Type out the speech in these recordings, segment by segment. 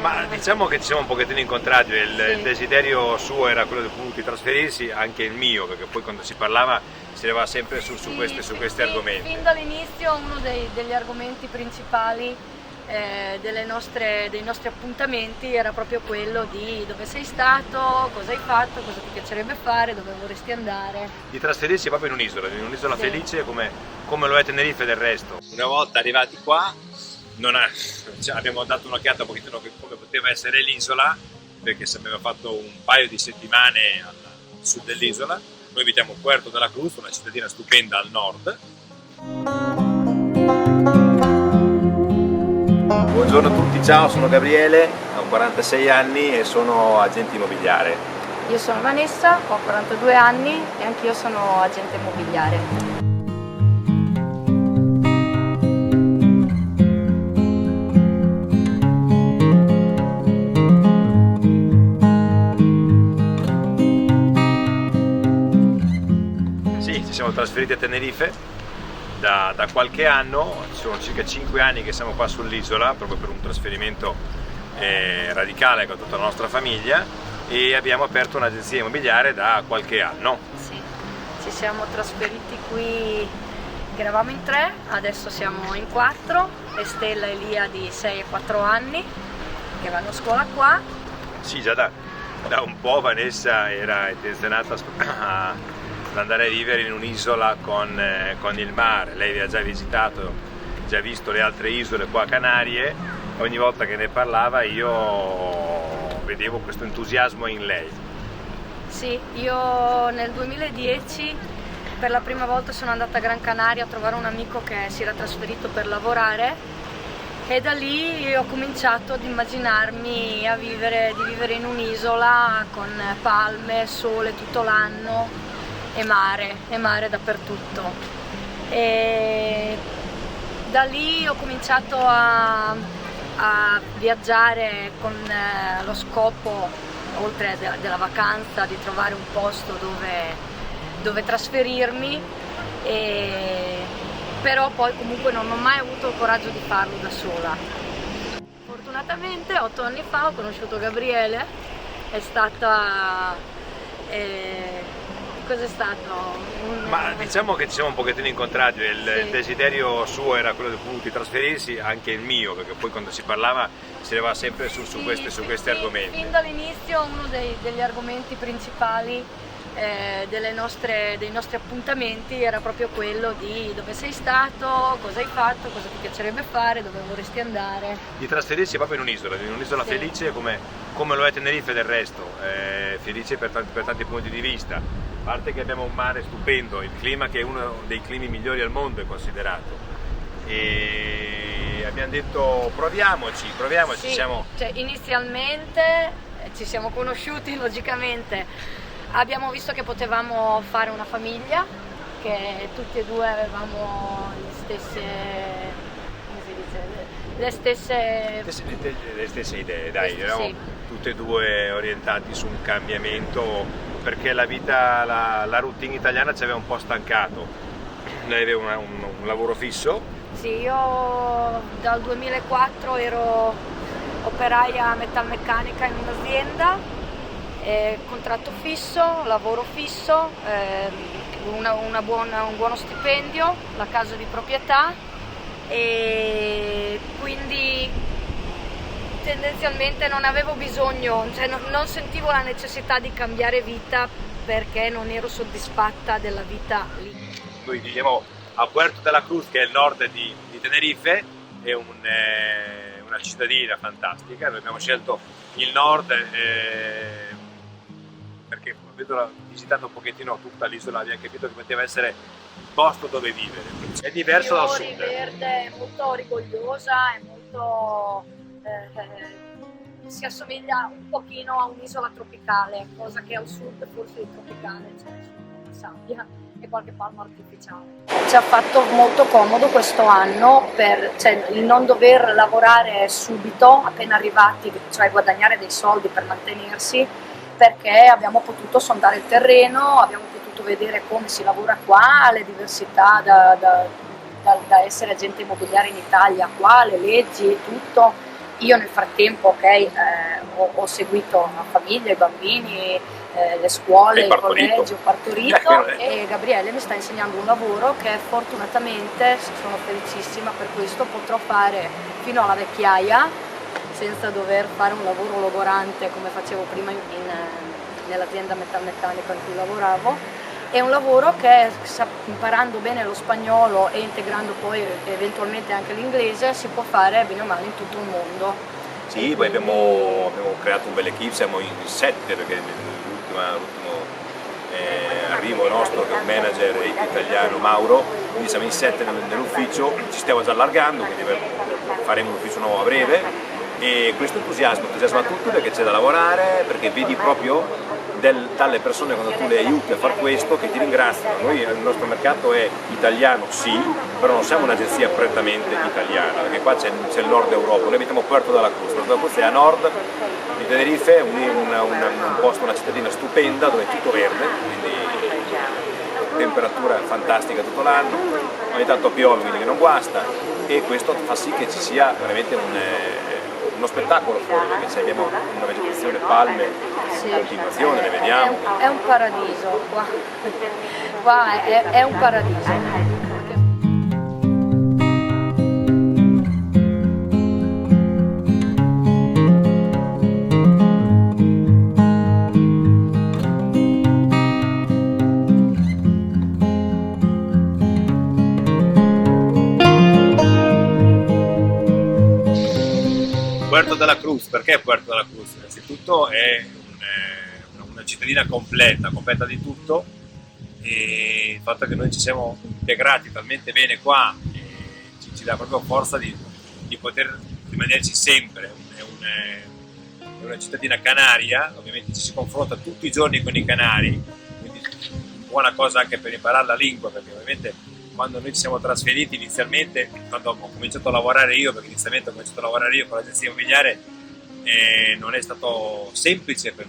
Ma diciamo che ci siamo un pochettino incontrati, il Sì. desiderio suo era quello di trasferirsi, anche il mio, perché poi quando si parlava si levava sempre su Sì, questi sì. argomenti. Fin dall'inizio uno degli argomenti principali dei nostri appuntamenti era proprio quello di dove sei stato, cosa hai fatto, cosa ti piacerebbe fare, dove vorresti andare. Di trasferirsi proprio in un'isola Sì. felice come lo è Tenerife del resto. Una volta arrivati qua abbiamo dato un'occhiata un pochettino come poteva essere l'isola, perché se abbiamo fatto un paio di settimane al sud dell'isola. Noi abitiamo a Puerto de la Cruz, una cittadina stupenda al nord. Buongiorno a tutti, ciao, sono Gabriele, ho 46 anni e sono agente immobiliare. Io sono Vanessa, ho 42 anni e anch'io sono agente immobiliare. Sì, ci siamo trasferiti a Tenerife da qualche anno, sono circa 5 anni che siamo qua sull'isola, proprio per un trasferimento radicale con tutta la nostra famiglia, e abbiamo aperto un'agenzia immobiliare da qualche anno. Sì, ci siamo trasferiti qui che eravamo in 3, adesso siamo in 4, Estella e Lia di 6 e 4 anni che vanno a scuola qua. Sì, già da un po' Vanessa era intenzionata ad andare a vivere in un'isola con il mare. Lei ha già visitato, già visto le altre isole qua a Canarie. Ogni volta che ne parlava io vedevo questo entusiasmo in lei. Sì, io nel 2010 per la prima volta sono andata a Gran Canaria a trovare un amico che si era trasferito per lavorare e da lì ho cominciato ad immaginarmi di vivere in un'isola con palme, sole tutto l'anno e mare dappertutto. E da lì ho cominciato a viaggiare con lo scopo, oltre della vacanza, di trovare un posto dove trasferirmi, però poi comunque non ho mai avuto il coraggio di farlo da sola. Fortunatamente 8 anni fa ho conosciuto Gabriele, è stata... cos'è stato? Ma diciamo che ci siamo un pochettino incontrati, il Sì. desiderio suo era quello di trasferirsi, anche il mio, perché poi quando si parlava si levava sempre su questi argomenti. Fin dall'inizio uno degli argomenti principali dei nostri appuntamenti era proprio quello di dove sei stato, cosa hai fatto, cosa ti piacerebbe fare, dove vorresti andare. Di trasferirsi proprio in un'isola Sì. felice come lo è Tenerife del resto, felice per tanti punti di vista, a parte che abbiamo un mare stupendo, il clima che è uno dei climi migliori al mondo è considerato, e abbiamo detto proviamoci, Sì, siamo... cioè, inizialmente ci siamo conosciuti logicamente, abbiamo visto che potevamo fare una famiglia, che tutti e due avevamo le stesse, come si dice, le stesse idee, dai, Sì. eravamo tutte e due orientati su un cambiamento, perché la vita, la routine italiana ci aveva un po' stancato. Lei aveva un lavoro fisso. Sì, io dal 2004 ero operaia metalmeccanica in un'azienda, contratto fisso, lavoro fisso, un buono stipendio, la casa di proprietà, e quindi tendenzialmente non avevo bisogno, cioè non sentivo la necessità di cambiare vita perché non ero soddisfatta della vita lì. Noi viviamo a Puerto de la Cruz, che è il nord di Tenerife, è una cittadina fantastica. Noi abbiamo scelto il nord perché avendo visitato un pochettino tutta l'isola abbiamo capito che poteva essere il posto dove vivere. È diverso dal sud. Verde, è molto rigogliosa, è molto... si assomiglia un pochino a un'isola tropicale, cosa che al sud forse è tropicale, c'è solo sabbia e qualche palma artificiale. Ci ha fatto molto comodo questo anno il non dover lavorare subito appena arrivati, cioè guadagnare dei soldi per mantenersi, perché abbiamo potuto sondare il terreno, abbiamo potuto vedere come si lavora qua, le diversità da essere agente immobiliare in Italia qua, le leggi e tutto, Io nel frattempo ho seguito la famiglia, i bambini, le scuole, il collegio, ho partorito e Gabriele mi sta insegnando un lavoro che fortunatamente, sono felicissima per questo, potrò fare fino alla vecchiaia senza dover fare un lavoro logorante come facevo prima nell'azienda metalmeccanica in cui lavoravo. È un lavoro che, imparando bene lo spagnolo e integrando poi eventualmente anche l'inglese, si può fare bene o male in tutto il mondo. Sì, poi abbiamo creato un bel equipe, siamo in 7 perché l'ultimo arrivo nostro che è un manager italiano, Mauro, quindi siamo in 7 nell'ufficio, ci stiamo già allargando, quindi faremo un ufficio nuovo a breve e questo entusiasma tutti perché c'è da lavorare, perché vedi proprio dalle persone quando tu le aiuti a fare questo che ti ringraziano. Noi il nostro mercato è italiano sì, però non siamo un'agenzia prettamente italiana, perché qua c'è il nord Europa, noi abitiamo Puerto de la Cruz, Puerto de la Cruz è a nord di Tenerife, un posto, una cittadina stupenda dove è tutto verde, quindi temperatura fantastica tutto l'anno, ogni tanto piove quindi che non guasta e questo fa sì che ci sia veramente uno spettacolo fuori, perché abbiamo una vegetazione, palme in continuazione, le vediamo. È un paradiso qua, è un paradiso. Puerto de la Cruz, perché Puerto de la Cruz? Innanzitutto è una cittadina completa di tutto e il fatto che noi ci siamo integrati talmente bene qua ci dà proprio forza di poter rimanerci sempre. È una cittadina canaria, ovviamente ci si confronta tutti i giorni con i canari, quindi buona cosa anche per imparare la lingua, perché ovviamente quando noi ci siamo trasferiti inizialmente, quando ho cominciato a lavorare io, perché inizialmente ho cominciato a lavorare io con l'agenzia immobiliare, non è stato semplice per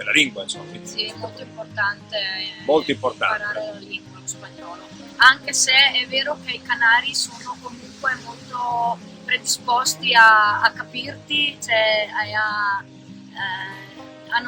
la lingua, insomma. Quindi sì, è molto importante, imparare la lingua, lo spagnolo. Anche se è vero che i canari sono comunque molto predisposti a capirti, cioè a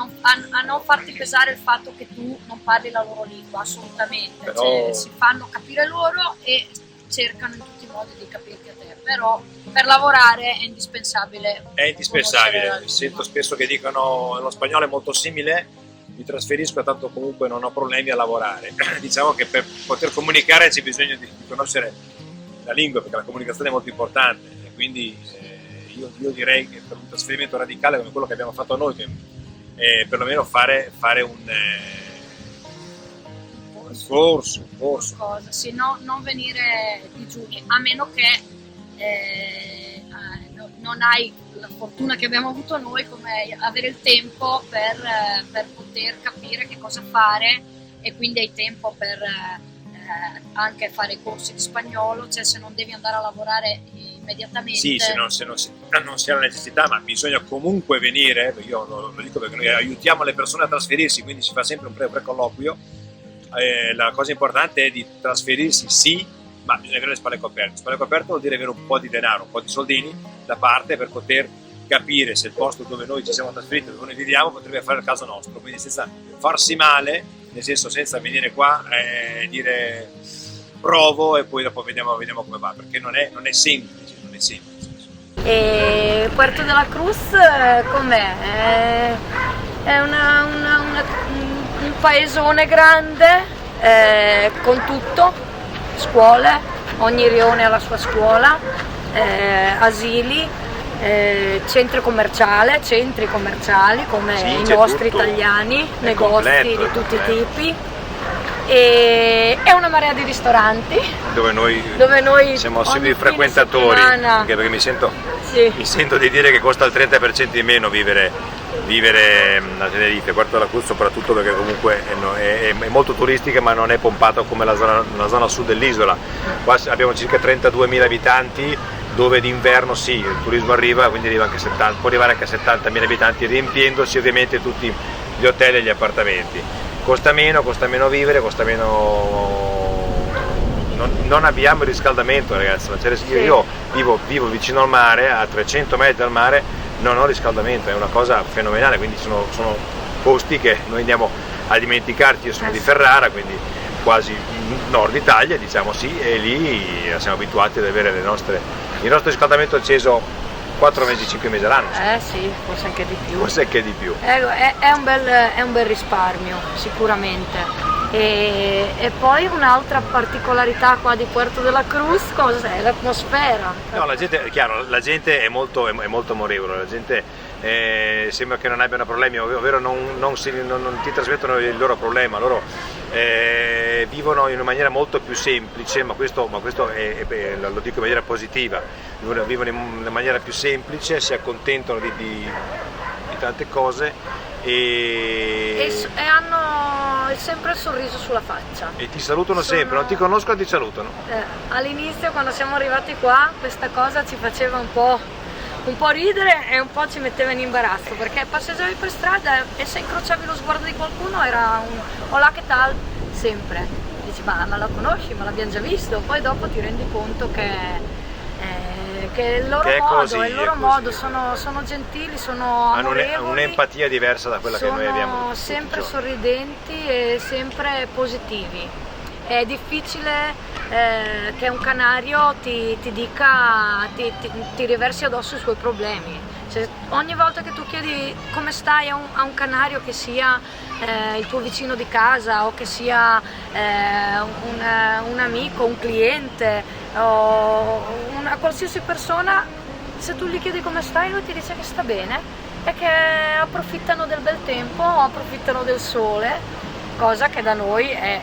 non farti pesare il fatto che tu non parli la loro lingua, assolutamente. Però... cioè, si fanno capire loro e cercano in tutti i modi di capirti a te, però per lavorare è indispensabile. È indispensabile, sento spesso che dicono lo spagnolo è molto simile, mi trasferisco tanto comunque non ho problemi a lavorare. Diciamo che per poter comunicare c'è bisogno di conoscere la lingua, perché la comunicazione è molto importante e quindi io direi che per un trasferimento radicale come quello che abbiamo fatto noi, che perlomeno fare un corso. Sì, no, non venire digiuni, a meno che non hai la fortuna che abbiamo avuto noi, come avere il tempo per poter capire che cosa fare e quindi hai tempo per anche fare corsi di spagnolo, cioè se non devi andare a lavorare immediatamente. Sì, se non si ha la necessità, ma bisogna comunque venire, io lo dico perché noi aiutiamo le persone a trasferirsi, quindi si fa sempre un pre-colloquio. La cosa importante è di trasferirsi sì, ma bisogna avere le spalle coperte. Spalle coperte vuol dire avere un po' di denaro, un po' di soldini da parte per poter capire se il posto dove noi ci siamo trasferiti, dove noi viviamo, potrebbe fare il caso nostro, quindi senza farsi male, nel senso senza venire qua e dire provo e poi dopo vediamo come va, perché non è semplice. E Puerto de la Cruz com'è? È un paesone grande con tutto, scuole, ogni rione ha la sua scuola, asili, centri commerciali come sì, i nostri tutto, negozi di tutti i tipi. E una marea di ristoranti dove noi siamo simili frequentatori, anche perché mi sento di dire che costa il 30% di meno vivere a Tenerife, Puerto de la Cruz soprattutto perché comunque è molto turistica ma non è pompata come la zona sud dell'isola. Qua abbiamo circa 32.000 abitanti dove d'inverno sì, il turismo arriva, quindi può arrivare anche a 70.000 abitanti riempiendosi ovviamente tutti gli hotel e gli appartamenti. Costa meno vivere, costa meno. Non abbiamo il riscaldamento, ragazzi. Io vivo vicino al mare, a 300 metri dal mare, non ho riscaldamento, è una cosa fenomenale, quindi sono posti che noi andiamo a dimenticarci. Io sono di Ferrara, quindi quasi nord Italia, diciamo, sì, e lì siamo abituati ad avere il nostro riscaldamento acceso 4 mesi, 5 mesi all'anno. Sì, forse anche di più. Forse anche di più. È un bel risparmio, sicuramente. E poi un'altra particolarità qua di Puerto de la Cruz, cos'è? L'atmosfera. No, la gente, è chiaro, la gente è molto amorevole, la gente sembra che non abbiano problemi, ovvero non ti trasmettono il loro problema, loro vivono in una maniera molto più semplice, ma questo lo dico in maniera positiva, vivono in una maniera più semplice, si accontentano di tante cose e hanno sempre il sorriso sulla faccia. E ti salutano sempre, non ti conoscono, ti salutano. All'inizio, quando siamo arrivati qua, questa cosa ci faceva un po' ridere e un po' ci metteva in imbarazzo, perché passeggiavi per strada e se incrociavi lo sguardo di qualcuno era un hola che tal, sempre. Dici ma la conosci, ma l'abbiamo già visto, poi dopo ti rendi conto che il loro modo, sono gentili, sono amorevoli, hanno un'empatia diversa da quella che noi abbiamo. Sono sempre sorridenti e sempre positivi. È difficile che un canario ti riversi addosso i suoi problemi. Cioè, ogni volta che tu chiedi come stai a un canario, che sia il tuo vicino di casa o che sia un amico, un cliente o una qualsiasi persona, se tu gli chiedi come stai, lui ti dice che sta bene e che approfittano del bel tempo, approfittano del sole, cosa che da noi è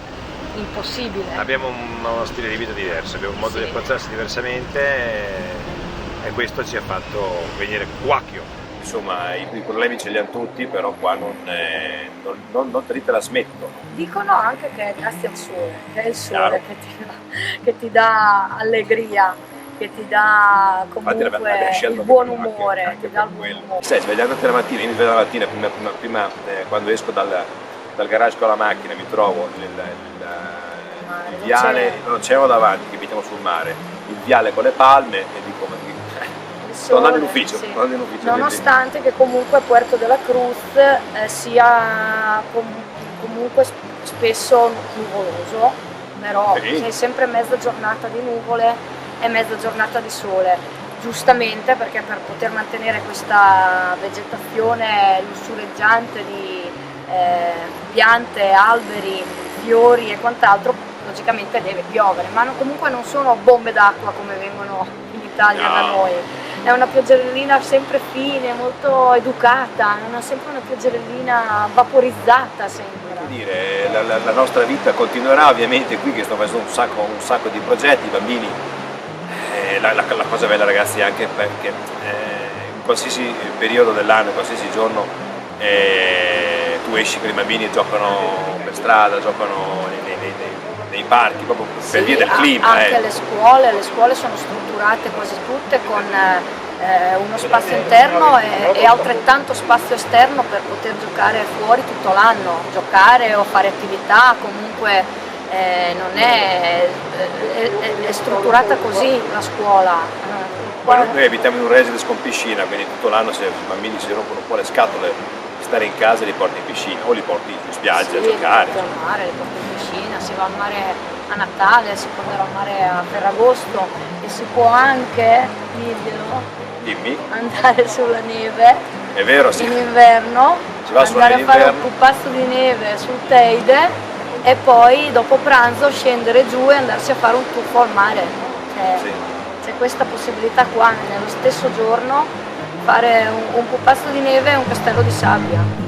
impossibile. Abbiamo uno stile di vita diverso, abbiamo un modo di approcciarsi diversamente e questo ci ha fatto venire quacchio. Insomma, i problemi ce li hanno tutti, però qua non te li trasmetto. Dicono anche che è grazie al sole, che è il sole che ti dà allegria, che ti dà comunque il buon umore, anche per quello. Stai svegliandoti la mattina, io mi sveglio la mattina, prima quando esco dal garage con la macchina mi trovo il viale, l'oceano davanti che mettiamo sul mare, il viale con le palme e dico sto andando in ufficio. Nonostante che comunque Puerto de la Cruz sia comunque spesso nuvoloso, però c'è sempre mezza giornata di nuvole e mezza giornata di sole, giustamente perché per poter mantenere questa vegetazione lussureggiante di piante, alberi, fiori e quant'altro, logicamente deve piovere, ma comunque non sono bombe d'acqua come vengono in Italia da noi. È una pioggerellina sempre fine, molto educata, non è sempre una pioggerellina vaporizzata, sembra. Dire, la nostra vita continuerà ovviamente qui, che sto facendo un sacco di progetti, i bambini, la cosa bella ragazzi è anche perché in qualsiasi periodo dell'anno, qualsiasi giorno tu esci con i bambini e giocano per strada, giocano nei parchi, proprio per via del clima. Anche le scuole sono strutturate quasi tutte con uno spazio interno e altrettanto spazio esterno per poter giocare fuori tutto l'anno, giocare o fare attività, comunque non è strutturata così la scuola. Noi abitiamo in un residence con piscina, quindi tutto l'anno se i bambini si rompono un po' le scatole, stare in casa li porti in piscina o li porti in spiaggia a giocare. Al mare, li porti in piscina, si va al mare a Natale, si può andare al mare a Ferragosto e si può anche, andare sulla neve. È vero, sì. In inverno, si va andare a fare un pupazzo di neve sul Teide e poi dopo pranzo scendere giù e andarsi a fare un tuffo al mare. C'è questa possibilità qua, nello stesso giorno fare un pupazzo di neve e un castello di sabbia.